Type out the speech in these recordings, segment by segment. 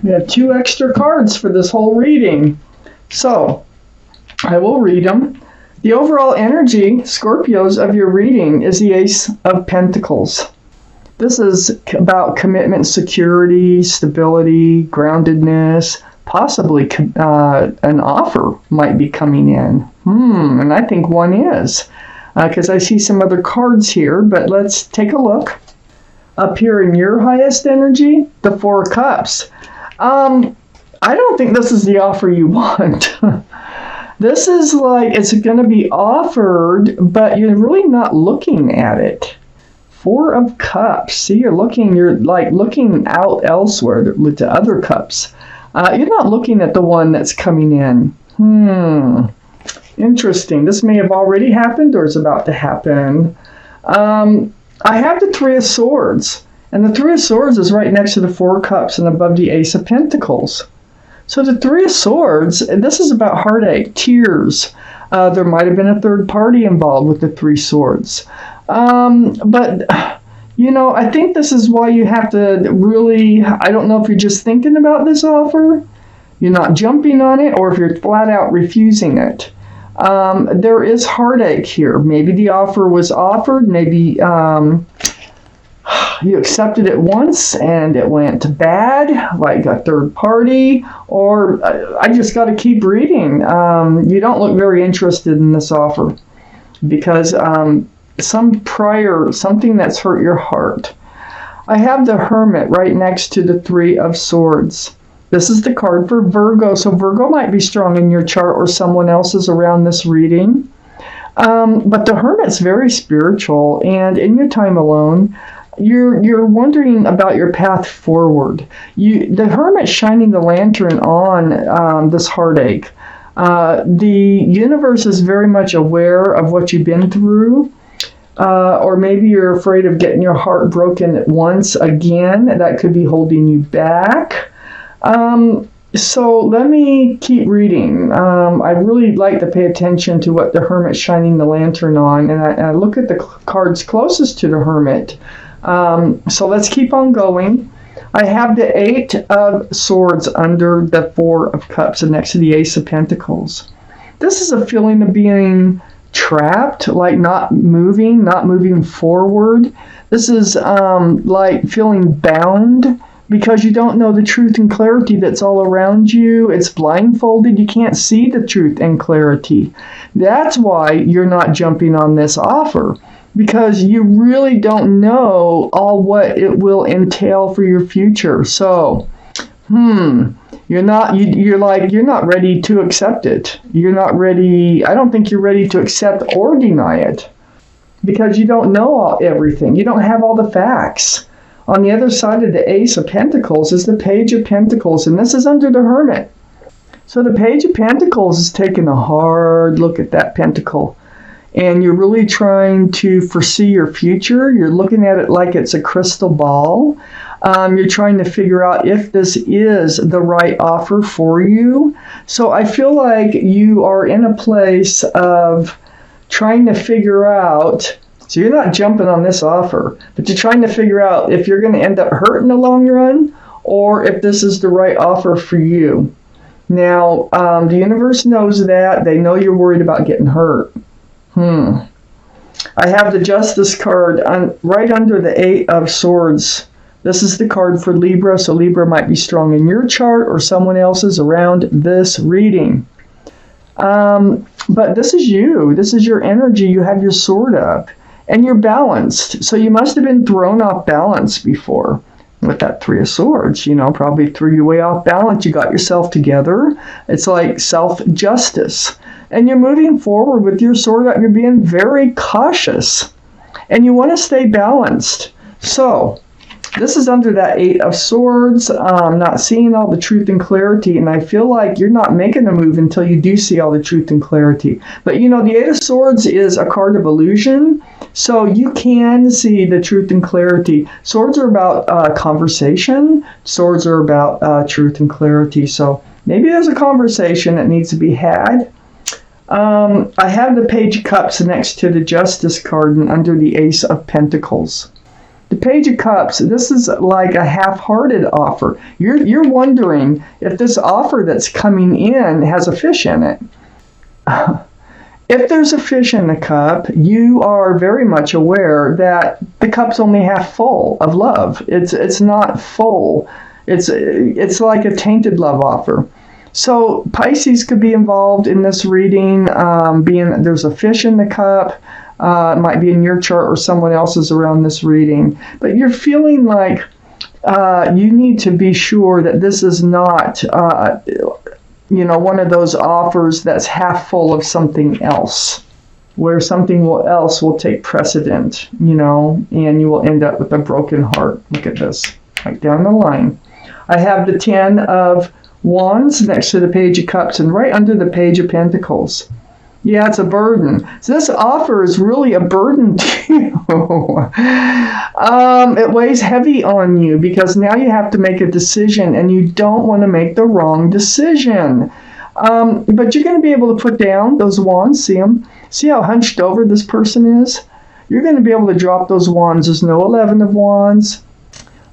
We have 2 extra cards for this whole reading. So, I will read them. The overall energy, Scorpios, of your reading is the Ace of Pentacles. This is about commitment, security, stability, groundedness. Possibly an offer might be coming in. And I think one is. Because I see some other cards here, but let's take a look. Up here in your highest energy, the 4 of Cups. I don't think this is the offer you want. This is like it's going to be offered, but you're really not looking at it. 4 of Cups. See, you're like looking out elsewhere to other cups. You're not looking at the one that's coming in. Interesting. This may have already happened or is about to happen. I have the 3 of Swords. And the 3 of Swords is right next to the 4 of Cups and above the Ace of Pentacles. So the 3 of Swords, this is about heartache, tears. There might have been a third party involved with the 3 swords. But, you know, I think this is why you have to really, I don't know if you're just thinking about this offer, you're not jumping on it, or if you're flat out refusing it. There is heartache here. Maybe the offer was offered, maybe you accepted it once and it went bad, like a third party, or I just got to keep reading. You don't look very interested in this offer because something that's hurt your heart. I have the Hermit right next to the 3 of Swords. This is the card for Virgo, so Virgo might be strong in your chart or someone else's around this reading. But the Hermit's very spiritual, and in your time alone, you're wondering about your path forward. The Hermit's shining the lantern on this heartache. The universe is very much aware of what you've been through. Or maybe you're afraid of getting your heart broken once again. That could be holding you back. So let me keep reading. I really like to pay attention to what the Hermit's shining the lantern on, and I look at the cards closest to the Hermit. So let's keep on going. I have the 8 of Swords under the 4 of Cups and next to the Ace of Pentacles. This is a feeling of being trapped, like not moving forward. This is like feeling bound because you don't know the truth and clarity that's all around you. It's blindfolded. You can't see the truth and clarity. That's why you're not jumping on this offer, because you really don't know all what it will entail for your future. So, you're not ready to accept it. You're not ready. I don't think you're ready to accept or deny it because you don't know everything. You don't have all the facts. On the other side of the Ace of Pentacles is the Page of Pentacles, and this is under the Hermit. So the Page of Pentacles is taking a hard look at that pentacle, and you're really trying to foresee your future. You're looking at it like it's a crystal ball. You're trying to figure out if this is the right offer for you. So I feel like you are in a place of trying to figure out. So you're not jumping on this offer, but you're trying to figure out if you're going to end up hurt in the long run or if this is the right offer for you. Now, the universe knows that. They know you're worried about getting hurt. I have the Justice card right under the 8 of Swords. This is the card for Libra, so Libra might be strong in your chart or someone else's around this reading. But this is you. This is your energy. You have your sword up. And you're balanced. So you must have been thrown off balance before with that 3 of Swords. You know, probably threw you way off balance. You got yourself together. It's like self-justice. And you're moving forward with your sword up. You're being very cautious. And you want to stay balanced. So this is under that 8 of Swords. Not seeing all the truth and clarity. And I feel like you're not making a move until you do see all the truth and clarity. But you know, the 8 of Swords is a card of illusion. So you can see the truth and clarity. Swords are about conversation. Swords are about truth and clarity. So maybe there's a conversation that needs to be had. I have the Page of Cups next to the Justice card and under the Ace of Pentacles. The Page of Cups, this is like a half-hearted offer. You're wondering if this offer that's coming in has a fish in it. If there's a fish in the cup, you are very much aware that the cup's only half full of love. It's not full. It's like a tainted love offer. So Pisces could be involved in this reading, being there's a fish in the cup. It might be in your chart or someone else's around this reading. But you're feeling like you need to be sure that this is not, one of those offers that's half full of something else, where something else will take precedent, and you will end up with a broken heart. Look at this, right down the line. I have the 10 of Wands next to the Page of Cups and right under the Page of Pentacles. Yeah, it's a burden. So this offer is really a burden to you. It weighs heavy on you because now you have to make a decision and you don't want to make the wrong decision. But you're going to be able to put down those wands. See them? See how hunched over this person is? You're going to be able to drop those wands. There's no 11 of wands.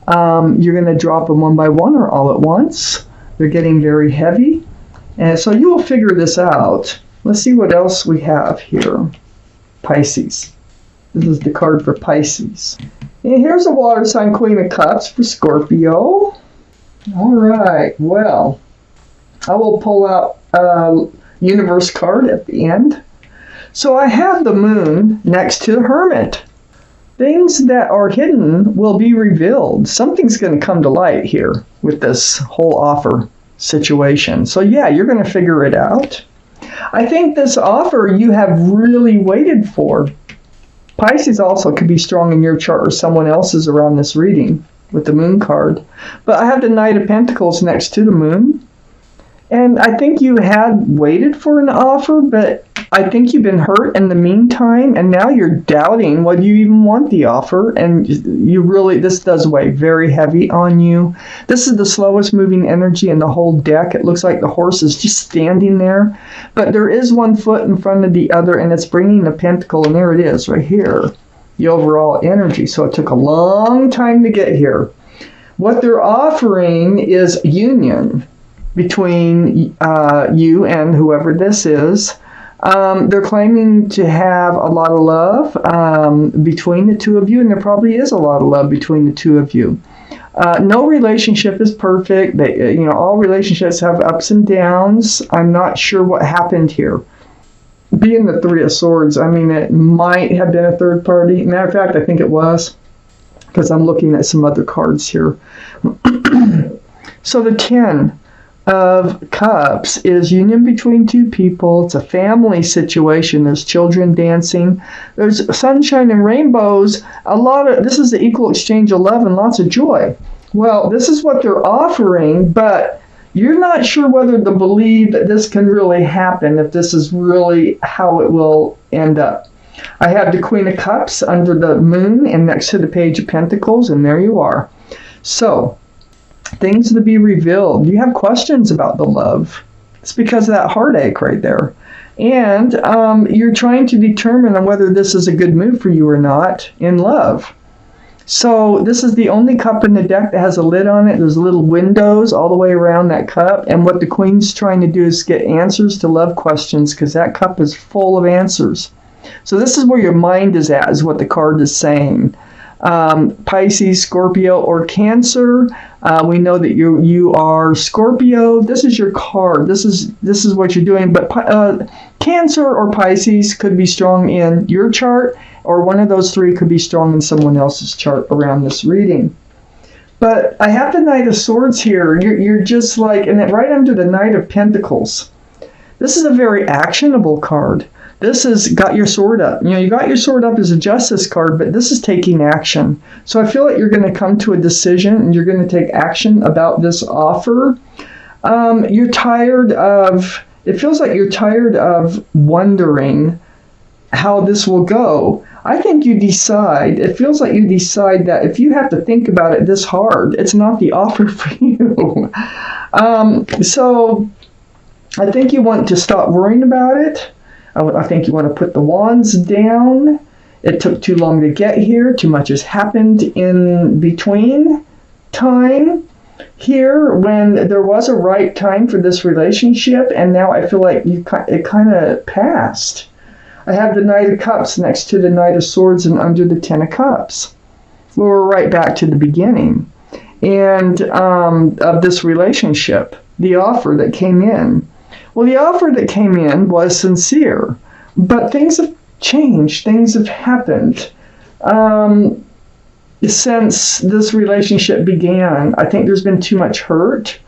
You're going to drop them one by one or all at once. They're getting very heavy. And so you will figure this out. Let's see what else we have here. Pisces. This is the card for Pisces. And here's a water sign Queen of Cups for Scorpio. All right, well, I will pull out a universe card at the end. So I have the Moon next to the Hermit. Things that are hidden will be revealed. Something's going to come to light here with this whole offer situation. So yeah, you're going to figure it out. I think this offer you have really waited for. Pisces also could be strong in your chart or someone else's around this reading with the Moon card. But I have the Knight of Pentacles next to the Moon. And I think you had waited for an offer, but I think you've been hurt in the meantime, and now you're doubting whether you even want the offer, and this does weigh very heavy on you. This is the slowest moving energy in the whole deck. It looks like the horse is just standing there, but there is one foot in front of the other, and it's bringing the pentacle, and there it is right here, the overall energy. So it took a long time to get here. What they're offering is union between you and whoever this is. They're claiming to have a lot of love between the two of you, and there probably is a lot of love between the two of you. No relationship is perfect. All relationships have ups and downs. I'm not sure what happened here. Being the Three of Swords, it might have been a third party. Matter of fact, I think it was, because I'm looking at some other cards here. So the 10 of Cups is union between two people. It's a family situation. There's children dancing. There's sunshine and rainbows. This is the equal exchange of love and lots of joy. Well, this is what they're offering, but you're not sure whether to believe that this can really happen, if this is really how it will end up. I have the Queen of Cups under the Moon and next to the Page of Pentacles, and there you are. So, things to be revealed. You have questions about the love. It's because of that heartache right there. And you're trying to determine whether this is a good move for you or not in love. So this is the only cup in the deck that has a lid on it. There's little windows all the way around that cup. And what the Queen's trying to do is get answers to love questions, because that cup is full of answers. So this is where your mind is at, is what the card is saying. Pisces, Scorpio, or Cancer. We know that you are Scorpio. This is your card. This is what you're doing. But Cancer or Pisces could be strong in your chart, or one of those three could be strong in someone else's chart around this reading. But I have the Knight of Swords here. You're just like, and right under the Knight of Pentacles. This is a very actionable card. This has got your sword up. You got your sword up as a Justice card, but this is taking action. So I feel like you're going to come to a decision and you're going to take action about this offer. You're tired of, it feels like you're tired of wondering how this will go. I think it feels like you decide that if you have to think about it this hard, it's not the offer for you. So I think you want to stop worrying about it. I think you want to put the wands down. It took too long to get here. Too much has happened in between time here when there was a right time for this relationship, and now I feel like it kind of passed. I have the Knight of Cups next to the Knight of Swords and under the Ten of Cups. Well, we're right back to the beginning and of this relationship, the offer that came in. Well, the offer that came in was sincere, but things have changed. Things have happened. Since this relationship began, I think there's been too much hurt.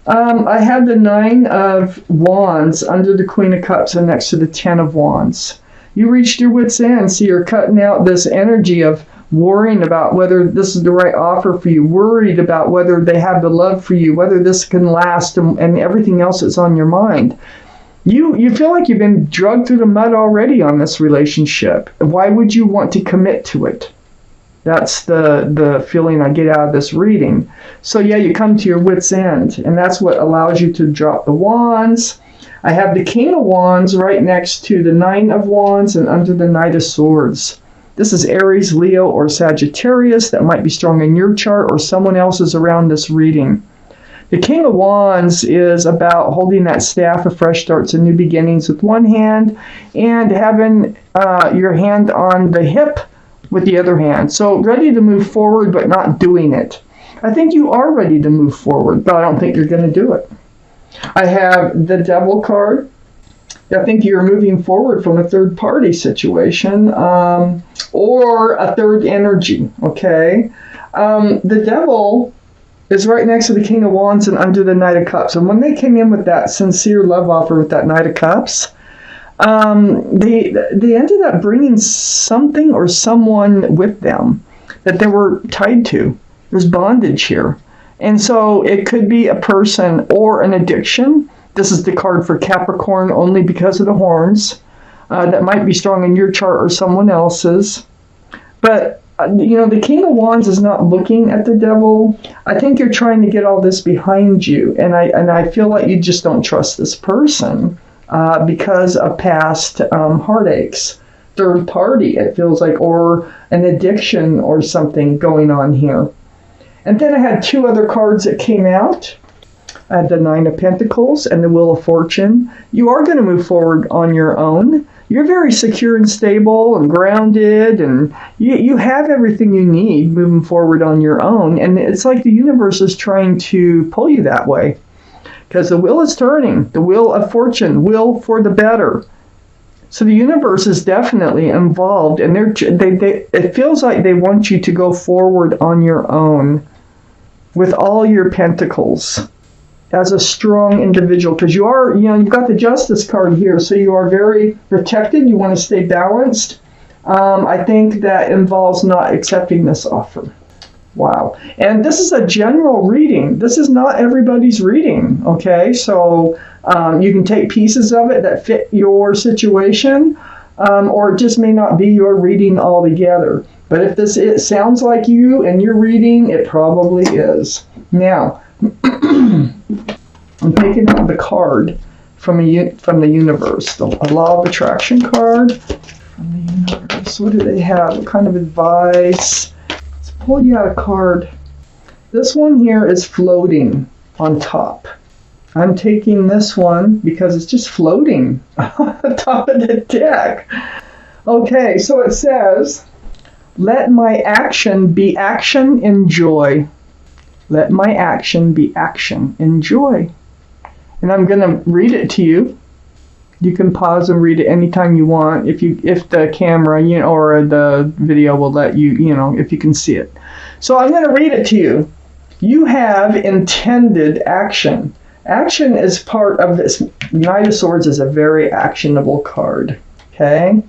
I have the Nine of Wands under the Queen of Cups and next to the Ten of Wands. You reached your wit's end, so you're cutting out this energy of worrying about whether this is the right offer for you, worried about whether they have the love for you, whether this can last, and everything else that's on your mind. You feel like you've been dragged through the mud already on this relationship. Why would you want to commit to it? That's the feeling I get out of this reading. So yeah, you come to your wit's end, and that's what allows you to drop the wands. I have the King of Wands right next to the Nine of Wands and under the Knight of Swords. This is Aries, Leo, or Sagittarius. That might be strong in your chart or someone else's around this reading. The King of Wands is about holding that staff of fresh starts and new beginnings with one hand and having your hand on the hip with the other hand. So ready to move forward, but not doing it. I think you are ready to move forward, but I don't think you're going to do it. I have the Devil card. I think you're moving forward from a third party situation or a third energy, okay? The Devil is right next to the King of Wands and under the Knight of Cups. And when they came in with that sincere love offer with that Knight of Cups, they ended up bringing something or someone with them that they were tied to. There's bondage here. And so it could be a person or an addiction. This is the card for Capricorn only because of the horns. That might be strong in your chart or someone else's. But, the King of Wands is not looking at the Devil. I think you're trying to get all this behind you. And I feel like you just don't trust this person because of past heartaches. Third party, it feels like, or an addiction or something going on here. And then I had two other cards that came out. I had the Nine of Pentacles and the Wheel of Fortune. You are going to move forward on your own. You're very secure and stable and grounded, and you have everything you need moving forward on your own. And it's like the universe is trying to pull you that way because the wheel is turning. The Wheel of Fortune, will for the better. So the universe is definitely involved, and it feels like they want you to go forward on your own with all your pentacles as a strong individual, because you are, you've got the Justice card here, so you are very protected. You want to stay balanced. I think that involves not accepting this offer. Wow. And this is a general reading. This is not everybody's reading, okay? So you can take pieces of it that fit your situation, or it just may not be your reading altogether. But if it sounds like you and your reading, it probably is. Now, I'm taking out the card from the universe, the Law of Attraction card from the universe. What do they have? What kind of advice? Let's pull you out a card. This one here is floating on top. I'm taking this one because it's just floating on the top of the deck. Okay, so it says, let my action be action, enjoy. Let my action be action, enjoy. And I'm going to read it to you. You can pause and read it anytime you want if the camera, or the video will let you, if you can see it. So I'm going to read it to you. You have intended action. Action is part of this. Knight of Swords is a very actionable card. Okay?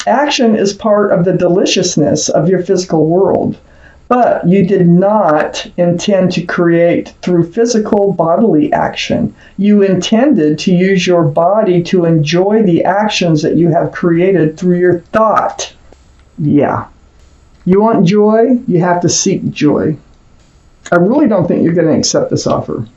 Action is part of the deliciousness of your physical world. But you did not intend to create through physical bodily action. You intended to use your body to enjoy the actions that you have created through your thought. Yeah. You want joy? You have to seek joy. I really don't think you're going to accept this offer.